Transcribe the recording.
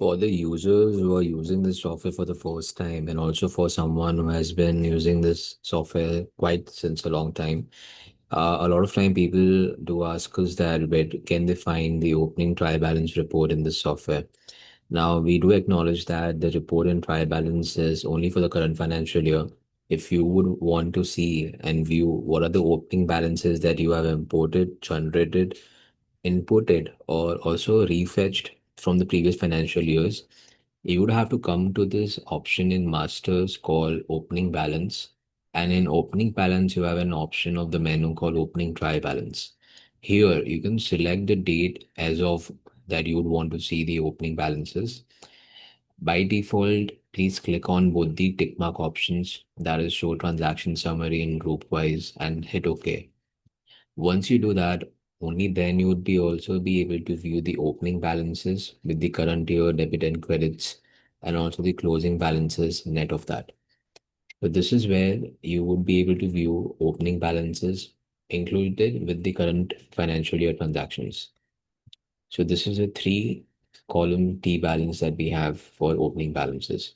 For the users who are using this software for the first time, and also for someone who has been using this software quite since a long time, a lot of time people do ask us that where can they find the opening trial balance report in this software. Now, we do acknowledge that the report and trial balance is only for the current financial year. If you would want to see and view what are the opening balances that you have imported, generated, inputted, or also refetched from the previous financial years, you would have to come to this option in masters called opening balance. And in opening balance, you have an option of the menu called opening trial balance. Here, you can select the date as of that you would want to see the opening balances. By default, please click on both the tick mark options, that is show transaction summary in group wise, and hit OK. Once you do that, only then you would be also be able to view the opening balances with the current year debit and credits, and also the closing balances net of that. So this is where you would be able to view opening balances included with the current financial year transactions. So this is a three column T balance that we have for opening balances.